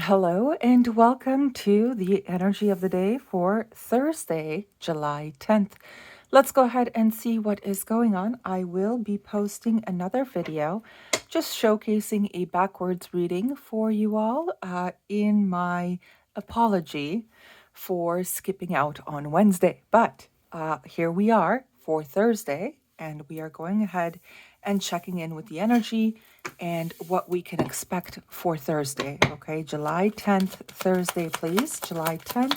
Hello and welcome to the energy of the day for Thursday, July 10th. Let's go ahead and see what is going on. I will be posting another video just showcasing a backwards reading for you all in my apology for skipping out on Wednesday. But here we are for Thursday, and we are going ahead and checking in with the energy and what we can expect for Thursday. Okay, July 10th, Thursday, please. July 10th,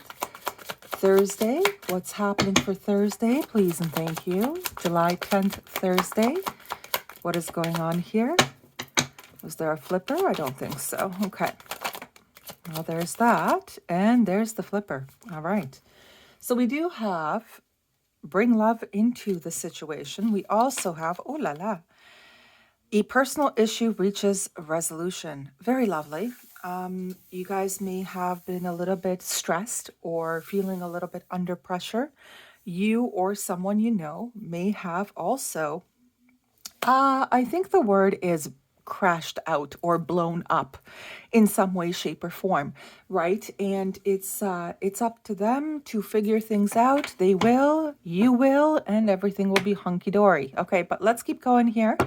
Thursday. What's happening for Thursday, please and thank you. July 10th, Thursday. What is going on here? Was there a flipper? I don't think so. Okay. Well, there's that. And there's the flipper. All right. So we do have bring love into the situation. We also have, oh la la, a personal issue reaches a resolution. Very lovely. You guys may have been a little bit stressed or feeling a little bit under pressure. You or someone you know may have also, I think the word is crashed out or blown up in some way, shape, or form, right? And it's up to them to figure things out. They will, you will, and everything will be hunky dory. Okay, but let's keep going here.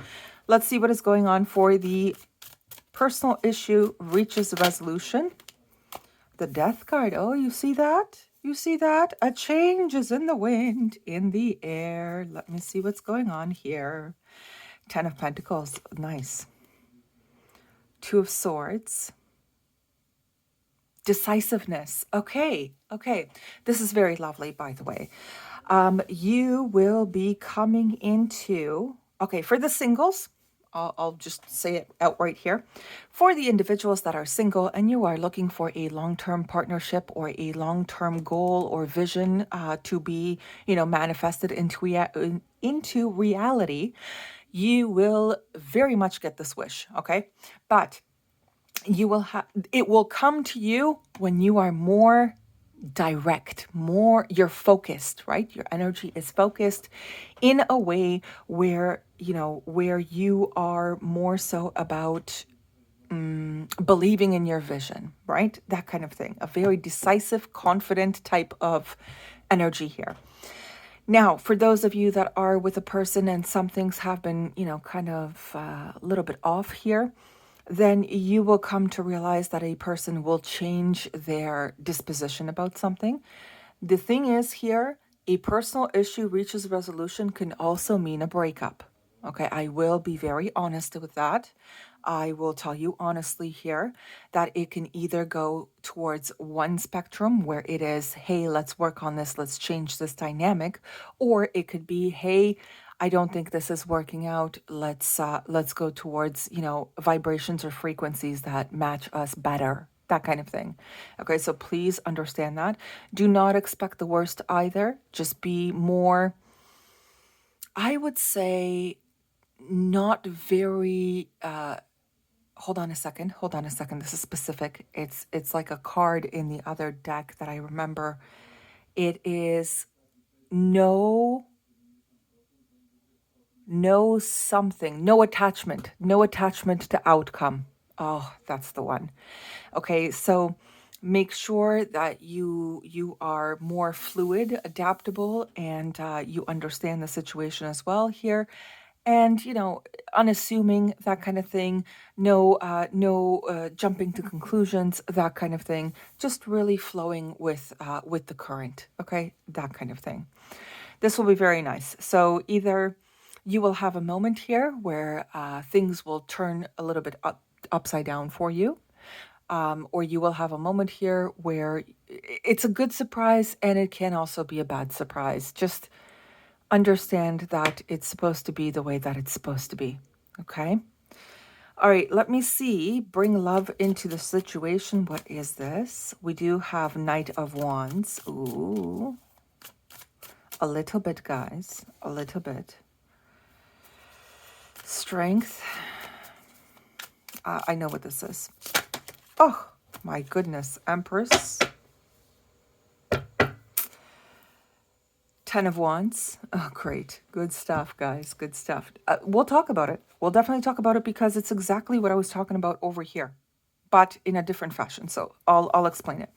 Let's see what is going on for the personal issue reaches resolution. The death card. Oh, you see that? You see that? A change is in the wind, in the air. Let me see what's going on here. 10 of Pentacles. Nice. 2 of Swords. Decisiveness. Okay. This is very lovely, by the way. You will be coming into... Okay, for the singles, I'll just say it outright here. For the individuals that are single and you are looking for a long-term partnership or a long-term goal or vision to be, manifested into reality, you will very much get this wish, okay? But it will come to you when you are more direct, you're focused, right? Your energy is focused in a way where you are more so about believing in your vision, right? That kind of thing. A very decisive, confident type of energy here. Now, for those of you that are with a person and some things have been, kind of a little bit off here, then you will come to realize that a person will change their disposition about something. The thing is here, a personal issue reaches resolution can also mean a breakup. Okay, I will be very honest with that. I will tell you honestly here that it can either go towards one spectrum where it is, hey, let's work on this, let's change this dynamic, or it could be, hey, I don't think this is working out. Let's go towards, vibrations or frequencies that match us better. That kind of thing. Okay, so please understand that. Do not expect the worst either. Just be more, I would say, not very hold on a second. This is specific. It's like a card in the other deck that I remember. It is no something, no attachment to outcome. Oh, that's the one. Okay, so make sure that you are more fluid, adaptable, and you understand the situation as well here. And unassuming, that kind of thing. No jumping to conclusions, that kind of thing. Just really flowing with the current. Okay, that kind of thing. This will be very nice. So either you will have a moment here where things will turn a little bit upside down for you, or you will have a moment here where it's a good surprise and it can also be a bad surprise. Just understand that it's supposed to be the way that it's supposed to be. Okay? All right, let me see. Bring love into the situation. What is this? We do have Knight of Wands. Ooh. A little bit, guys. A little bit. Strength. I know what this is. Oh, my goodness. Empress. 10 of Wands. Oh, great. Good stuff, guys. Good stuff. We'll talk about it. We'll definitely talk about it because it's exactly what I was talking about over here. but in a different fashion. So I'll explain it.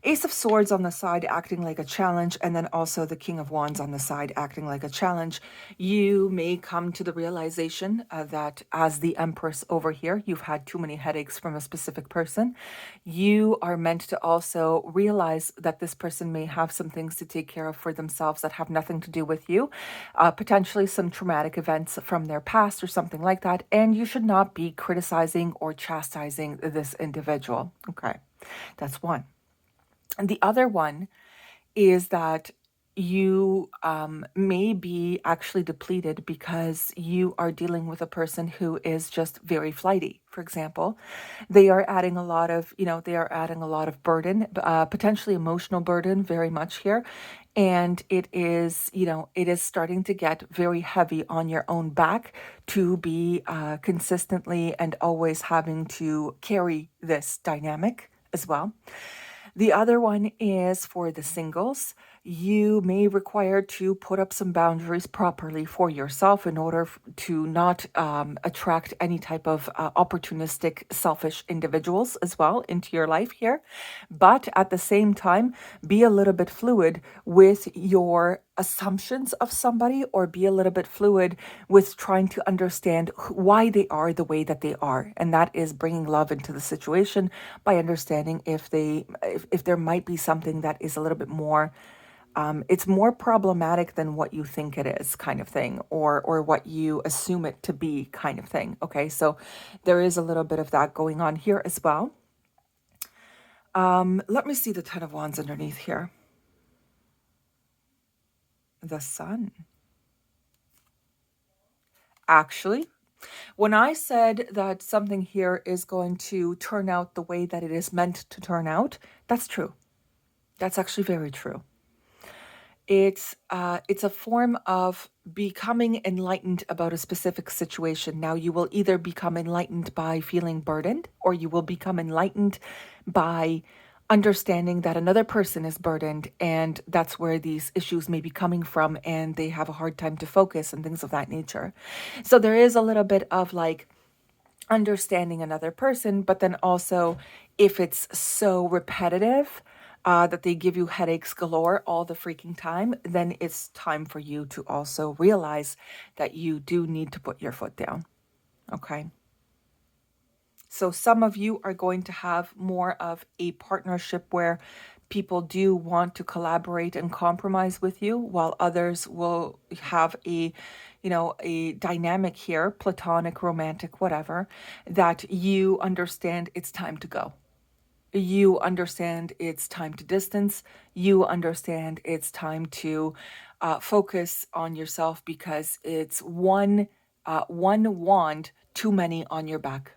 Ace of Swords on the side acting like a challenge, and then also the King of Wands on the side acting like a challenge. You may come to the realization that as the Empress over here, you've had too many headaches from a specific person. You are meant to also realize that this person may have some things to take care of for themselves that have nothing to do with you, potentially some traumatic events from their past or something like that, and you should not be criticizing or chastising this individual. Okay, that's one. And the other one is that you may be actually depleted because you are dealing with a person who is just very flighty. For example, they are adding a lot of, they are adding a lot of burden, potentially emotional burden, very much here. And it is, it is starting to get very heavy on your own back to be consistently and always having to carry this dynamic as well. The other one is for the singles. You may require to put up some boundaries properly for yourself in order to not attract any type of opportunistic, selfish individuals as well into your life here. But at the same time, be a little bit fluid with your assumptions of somebody, or be a little bit fluid with trying to understand why they are the way that they are, and that is bringing love into the situation by understanding if there might be something that is a little bit more it's more problematic than what you think it is, kind of thing, or what you assume it to be, kind of thing. Okay, so there is a little bit of that going on here as well. Let me see the Ten of Wands underneath here. The Sun. Actually, when I said that something here is going to turn out the way that it is meant to turn out, that's true. That's actually very true. It's a form of becoming enlightened about a specific situation. Now, you will either become enlightened by feeling burdened, or you will become enlightened by understanding that another person is burdened, and that's where these issues may be coming from, and they have a hard time to focus and things of that nature. So there is a little bit of like understanding another person, but then also if it's so repetitive that they give you headaches galore all the freaking time, then it's time for you to also realize that you do need to put your foot down. Okay. So some of you are going to have more of a partnership where people do want to collaborate and compromise with you, while others will have a dynamic here, platonic, romantic, whatever, that you understand it's time to go. You understand it's time to distance. You understand it's time to focus on yourself, because it's one wand too many on your back.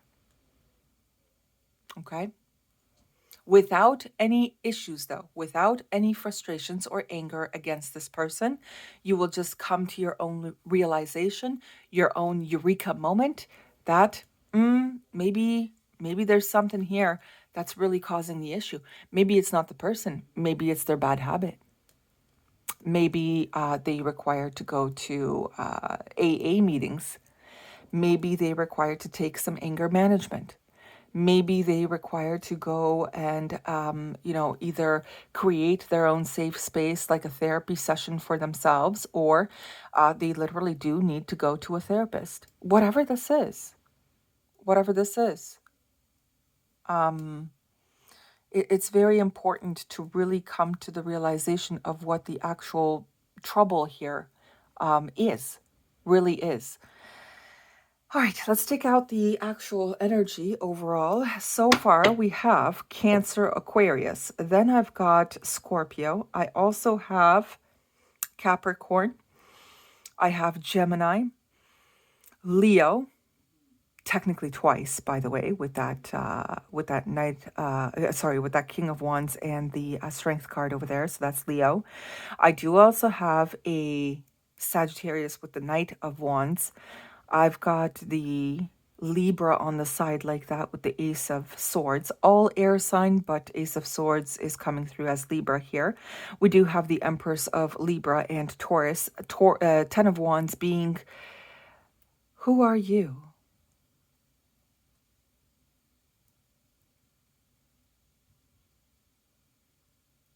Okay. Without any issues, though, without any frustrations or anger against this person, you will just come to your own realization, your own eureka moment that maybe there's something here that's really causing the issue. Maybe it's not the person. Maybe it's their bad habit. Maybe they require to go to AA meetings. Maybe they require to take some anger management. Maybe they require to go and, either create their own safe space, like a therapy session for themselves, or they literally do need to go to a therapist. Whatever this is, it's very important to really come to the realization of what the actual trouble here really is. All right, let's take out the actual energy overall. So far, we have Cancer, Aquarius. Then I've got Scorpio. I also have Capricorn. I have Gemini, Leo. Technically twice, by the way, with that with that King of Wands and the Strength card over there. So that's Leo. I do also have a Sagittarius with the Knight of Wands. I've got the Libra on the side like that with the Ace of Swords. All air sign, but Ace of Swords is coming through as Libra here. We do have the Empress of Libra and Taurus. Ten of Wands being, who are you?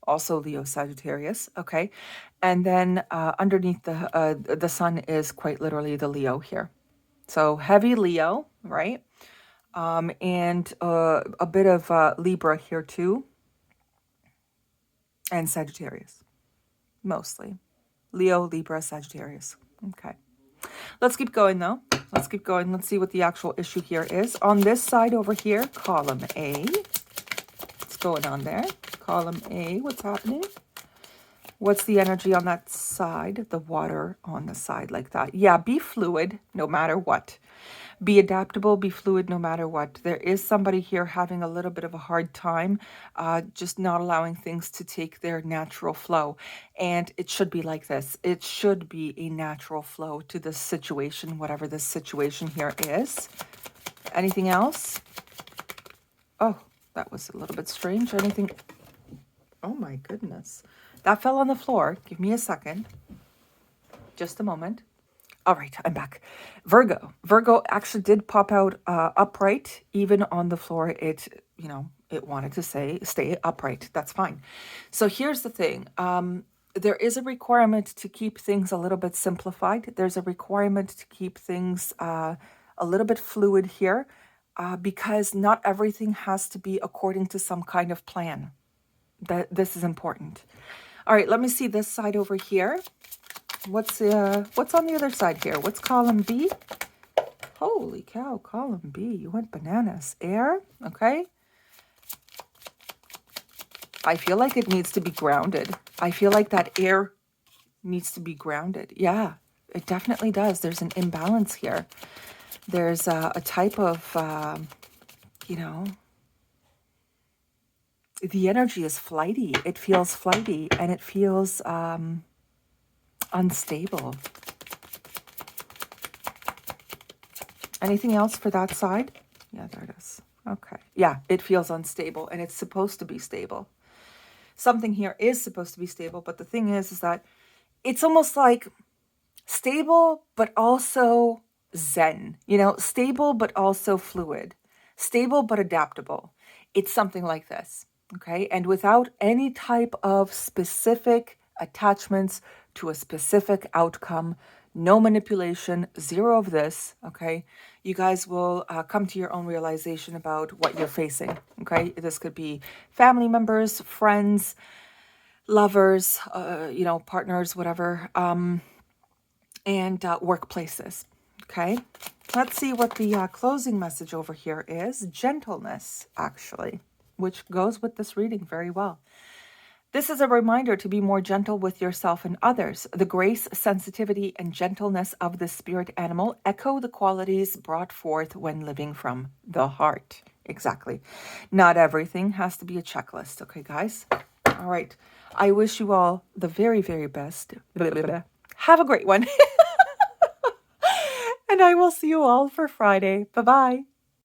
also Leo Sagittarius, okay? And then underneath the sun is quite literally the Leo here. So heavy Leo, right? And a bit of Libra here too, and Sagittarius, mostly. Leo, Libra, Sagittarius. Okay. Let's keep going though. Let's keep going. Let's see what the actual issue here is. On this side over here, column A. What's going on there? Column A, what's happening? What's the energy on that side? The water on the side like that. Yeah, be fluid no matter what. Be adaptable, be fluid no matter what. There is somebody here having a little bit of a hard time, just not allowing things to take their natural flow. And it should be like this. It should be a natural flow to this situation, whatever this situation here is. Anything else? Oh, that was a little bit strange. Anything? Oh my goodness. That fell on the floor. Give me a second. Just a moment. All right, I'm back. Virgo. Virgo actually did pop out upright, even on the floor. It, it wanted to stay upright. That's fine. So here's the thing. There is a requirement to keep things a little bit simplified. There's a requirement to keep things a little bit fluid here, because not everything has to be according to some kind of plan. This is important. All right, let me see this side over here. What's on the other side here? What's column B? Holy cow, column B. You went bananas. Air, okay. I feel like it needs to be grounded. I feel like that air needs to be grounded. Yeah, it definitely does. There's an imbalance here. There's a type of, the energy is flighty. It feels flighty and it feels unstable. Anything else for that side? Yeah, there it is. Okay. Yeah, it feels unstable and it's supposed to be stable. Something here is supposed to be stable, but the thing is that it's almost like stable, but also zen, stable, but also fluid, stable, but adaptable. It's something like this. Okay. And without any type of specific attachments to a specific outcome, no manipulation, zero of this. Okay. You guys will come to your own realization about what you're facing. Okay. This could be family members, friends, lovers, partners, whatever, and workplaces. Okay. Let's see what the closing message over here is. Gentleness, actually, which goes with this reading very well. This is a reminder to be more gentle with yourself and others. The grace, sensitivity, and gentleness of the spirit animal echo the qualities brought forth when living from the heart. Exactly. Not everything has to be a checklist. Okay, guys? All right. I wish you all the very, very best. Have a great one. And I will see you all for Friday. Bye-bye.